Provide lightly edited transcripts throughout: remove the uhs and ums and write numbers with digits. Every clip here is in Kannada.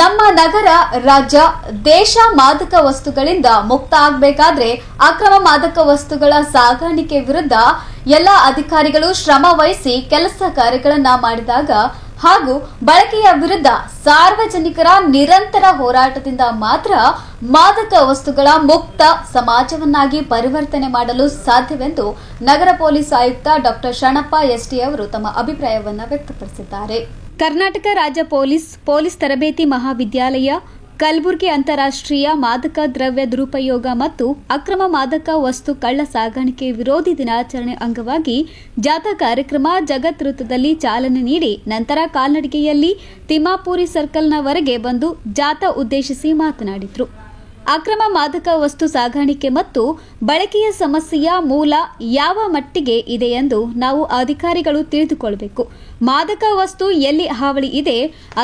ನಮ್ಮ ನಗರ, ರಾಜ್ಯ, ದೇಶ ಮಾದಕ ವಸ್ತುಗಳಿಂದ ಮುಕ್ತ ಆಗಬೇಕಾದ್ರೆ ಅಕ್ರಮ ಮಾದಕ ವಸ್ತುಗಳ ಸಾಗಾಣಿಕೆ ವಿರುದ್ಧ ಎಲ್ಲ ಅಧಿಕಾರಿಗಳು ಶ್ರಮ ವಹಿಸಿ ಕೆಲಸ ಕಾರ್ಯಗಳನ್ನ ಮಾಡಿದಾಗ ಹಾಗೂ ಬಳಕೆಯ ವಿರುದ್ಧ ಸಾರ್ವಜನಿಕರ ನಿರಂತರ ಹೋರಾಟದಿಂದ ಮಾತ್ರ ಮಾದಕ ವಸ್ತುಗಳ ಮುಕ್ತ ಸಮಾಜವನ್ನಾಗಿ ಪರಿವರ್ತನೆ ಮಾಡಲು ಸಾಧ್ಯವೆಂದು ನಗರ ಪೊಲೀಸ್ ಆಯುಕ್ತ ಡಾ ಶರಣಪ್ಪ ಎಸ್ಟಿ ಅವರು ತಮ್ಮ ಅಭಿಪ್ರಾಯವನ್ನು ವ್ಯಕ್ತಪಡಿಸಿದ್ದಾರೆ. ಕರ್ನಾಟಕ ರಾಜ್ಯ ಪೊಲೀಸ್ ತರಬೇತಿ ಮಹಾವಿದ್ಯಾಲಯ ಕಲಬುರಗಿ ಅಂತಾರಾಷ್ಟ್ರೀಯ ಮಾದಕ ದ್ರವ್ಯ ದುರುಪಯೋಗ ಮತ್ತು ಅಕ್ರಮ ಮಾದಕ ವಸ್ತು ಕಳ್ಳ ಸಾಗಾಣಿಕೆ ವಿರೋಧಿ ದಿನಾಚರಣೆ ಅಂಗವಾಗಿ ಜಾಥಾ ಕಾರ್ಯಕ್ರಮ ಜಗತ್ ವೃತ್ತದಲ್ಲಿ ಚಾಲನೆ ನೀಡಿ ನಂತರ ಕಾಲ್ನಡಿಗೆಯಲ್ಲಿ ತಿಮ್ಮಾಪುರಿ ಸರ್ಕಲ್ನವರೆಗೆ ಬಂದು ಜಾಥಾ ಉದ್ದೇಶಿಸಿ ಮಾತನಾಡಿದರು. ಅಕ್ರಮ ಮಾದಕ ವಸ್ತು ಸಾಗಾಣಿಕೆ ಮತ್ತು ಬಳಕೆಯ ಸಮಸ್ಯೆಯ ಮೂಲ ಯಾವ ಮಟ್ಟಿಗೆ ಇದೆ ಎಂದು ನಾವು ಅಧಿಕಾರಿಗಳು ತಿಳಿದುಕೊಳ್ಳಬೇಕು. ಮಾದಕ ವಸ್ತು ಎಲ್ಲಿ ಹಾವಳಿ ಇದೆ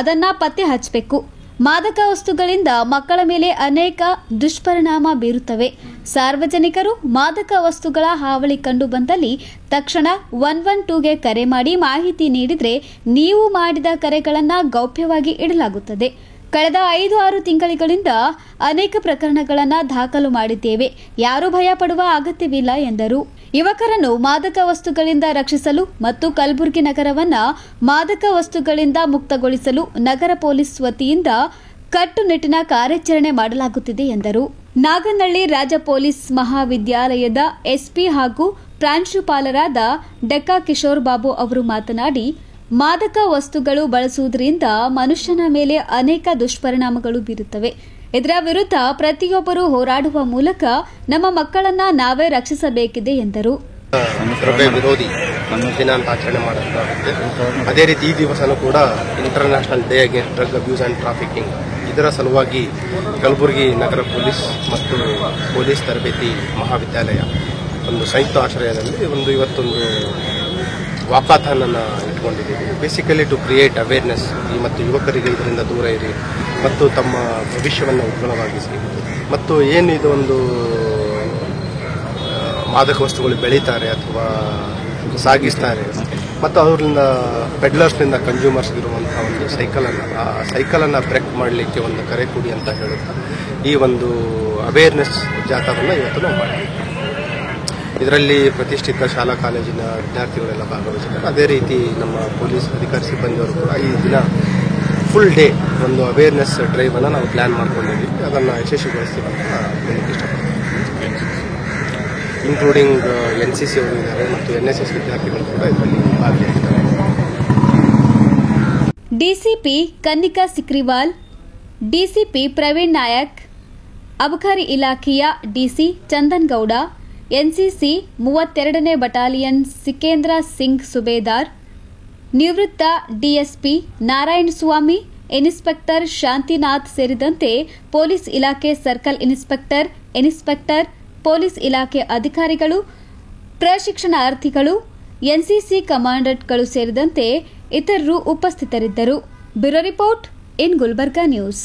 ಅದನ್ನ ಪತ್ತೆ ಹಚ್ಚಬೇಕು. ಮಾದಕ ವಸ್ತುಗಳಿಂದ ಮಕ್ಕಳ ಮೇಲೆ ಅನೇಕ ದುಷ್ಪರಿಣಾಮ ಬೀರುತ್ತವೆ. ಸಾರ್ವಜನಿಕರು ಮಾದಕ ವಸ್ತುಗಳ ಹಾವಳಿ ಕಂಡು ಬಂದಲ್ಲಿ ತಕ್ಷಣ 112ಗೆ ಕರೆ ಮಾಡಿ ಮಾಹಿತಿ ನೀಡಿದರೆ ನೀವು ಮಾಡಿದ ಕರೆಗಳನ್ನು ಗೌಪ್ಯವಾಗಿ ಇಡಲಾಗುತ್ತದೆ. ಕಳೆದ 5-6 ತಿಂಗಳಿಂದ ಅನೇಕ ಪ್ರಕರಣಗಳನ್ನು ದಾಖಲು ಮಾಡಿದ್ದೇವೆ. ಯಾರೂ ಭಯ ಪಡುವ ಅಗತ್ಯವಿಲ್ಲ ಎಂದರು. ಯುವಕರನ್ನು ಮಾದಕ ವಸ್ತುಗಳಿಂದ ರಕ್ಷಿಸಲು ಮತ್ತು ಕಲಬುರಗಿ ನಗರವನ್ನು ಮಾದಕ ವಸ್ತುಗಳಿಂದ ಮುಕ್ತಗೊಳಿಸಲು ನಗರ ಪೊಲೀಸ್ ವತಿಯಿಂದ ಕಟ್ಟುನಿಟ್ಟಿನ ಕಾರ್ಯಾಚರಣೆ ಮಾಡಲಾಗುತ್ತಿದೆ ಎಂದರು. ನಾಗನಹಳ್ಳಿ ರಾಜ್ಯ ಪೊಲೀಸ್ ಮಹಾವಿದ್ಯಾಲಯದ ಎಸ್ಪಿ ಹಾಗೂ ಪ್ರಾಂಶುಪಾಲರಾದ ಡಾ ಕಿಶೋರ್ ಬಾಬು ಅವರು ಮಾತನಾಡಿ, ಮಾದಕ ವಸ್ತುಗಳು ಬಳಸುವುದರಿಂದ ಮನುಷ್ಯನ ಮೇಲೆ ಅನೇಕ ದುಷ್ಪರಿಣಾಮಗಳು ಬೀರುತ್ತವೆ. ಇದರ ವಿರುದ್ಧ ಪ್ರತಿಯೊಬ್ಬರೂ ಹೋರಾಡುವ ಮೂಲಕ ನಮ್ಮ ಮಕ್ಕಳನ್ನ ನಾವೇ ರಕ್ಷಿಸಬೇಕಿದೆ ಎಂದರು. ದ್ರವ್ಯ ವಿರೋಧಿ ದಿನ ಅಂತ ಆಚರಣೆ ಮಾಡಲಾಗುತ್ತೆ. ಅದೇ ರೀತಿ ಈ ದಿವಸನೂ ಕೂಡ international day against drug abuse and trafficking, ಇದರ ಸಲುವಾಗಿ ಕಲಬುರಗಿ ನಗರ ಪೊಲೀಸ್ ಮತ್ತು ಪೊಲೀಸ್ ತರಬೇತಿ ಮಹಾವಿದ್ಯಾಲಯ ಒಂದು ಸಂಯುಕ್ತ ಆಶ್ರಯದಲ್ಲಿ ಇವತ್ತೊಂದು ವಾಕಾಥಾನ್ ಅನ್ನು ಇಟ್ಕೊಂಡಿದ್ದೀವಿ. ಬೇಸಿಕಲಿ ಟು ಕ್ರಿಯೇಟ್ ಅವೇರ್ನೆಸ್ ಮತ್ತು ಯುವಕರಿಗೆ ಇದರಿಂದ ದೂರ ಇರಿ ಮತ್ತು ತಮ್ಮ ಭವಿಷ್ಯವನ್ನು ಉಜ್ವಲವಾಗಿಸಿ ಮತ್ತು ಏನು ಇದು ಒಂದು ಮಾದಕ ವಸ್ತುಗಳು ಬೆಳೀತಾರೆ ಅಥವಾ ಸಾಗಿಸ್ತಾರೆ ಮತ್ತು ಅವರಿಂದ ಪೆಡ್ಲರ್ಸ್ನಿಂದ ಕನ್ಸ್ಯೂಮರ್ಸ್ ಇರುವಂಥ ಒಂದು ಸೈಕಲನ್ನು ಬ್ರೇಕ್ ಮಾಡಲಿಕ್ಕೆ ಒಂದು ಕರೆ ಕೊಡಿ ಅಂತ ಹೇಳುತ್ತಾ ಈ ಒಂದು ಅವೇರ್ನೆಸ್ ಜಾಥಾವನ್ನು ಇವತ್ತು ನಾವು ಮಾಡಿದ್ದೀವಿ. ಇದರಲ್ಲಿ ಪ್ರತಿಷ್ಠಿತ ಶಾಲಾ ಕಾಲೇಜಿನ ವಿದ್ಯಾರ್ಥಿಗಳೆಲ್ಲ ಭಾಗವಹಿಸಿದ್ದಾರೆ. ಅದೇ ರೀತಿ ನಮ್ಮ ಪೊಲೀಸ್ ಅಧಿಕಾರಿ ಸಿಬ್ಬಂದಿಯವರು ಕೂಡ ಈ ದಿನ ಫುಲ್ ಡೇ ಒಂದು ಅವೇರ್ನೆಸ್ ಡ್ರೈವ್ ಅನ್ನು ನಾವು ಪ್ಲಾನ್ ಮಾಡ್ಕೊಂಡಿದ್ದೀವಿ. ಅದನ್ನು ಯಶಸ್ವಿಗೊಳಿಸ್ತೀವಿ ಅಂತ ಹೇಳಕ್ಕೆ ಇಷ್ಟಪಡ್ತೀನಿ. ಇನ್ಕ್ಲೂಡಿಂಗ್ NCC ಅವರು ಇದ್ದಾರೆ ಮತ್ತು NSS ವಿದ್ಯಾರ್ಥಿಗಳು ಕೂಡ ಇದರಲ್ಲಿ ಭಾಗವಹಿಸಿದ್ದಾರೆ. ಡಿಸಿಪಿ ಕನ್ನಿಕಾ ಸಿಕ್ರಿವಾಲ್, ಡಿಸಿಪಿ ಪ್ರವೀಣ್ ನಾಯಕ್, ಅಬಕಾರಿ ಇಲಾಖೆಯ ಡಿಸಿ ಚಂದನ್ ಗೌಡ, NCC 32ನೇ ಬಟಾಲಿಯನ್ ಸಿಕೇಂದ್ರ ಸಿಂಗ್ ಸುಬೇದಾರ್, ನಿವೃತ್ತ ಡಿಎಸ್ಪಿ ನಾರಾಯಣ ಸ್ವಾಮಿ, ಇನ್ಸ್ಪೆಕ್ಟರ್ ಶಾಂತಿನಾಥ್ ಸೇರಿದಂತೆ ಪೊಲೀಸ್ ಇಲಾಖೆ ಸರ್ಕಲ್ ಇನ್ಸ್ಪೆಕ್ಟರ್, ಪೊಲೀಸ್ ಇಲಾಖೆ ಅಧಿಕಾರಿಗಳು, ಪ್ರಶಿಕ್ಷಣಾರ್ಥಿಗಳು, NCC ಕಮಾಂಡೆಂಟ್ಗಳು ಸೇರಿದಂತೆ ಇತರರು ಉಪಸ್ಥಿತರಿದ್ದರು. Bureau report in Gulbarga news.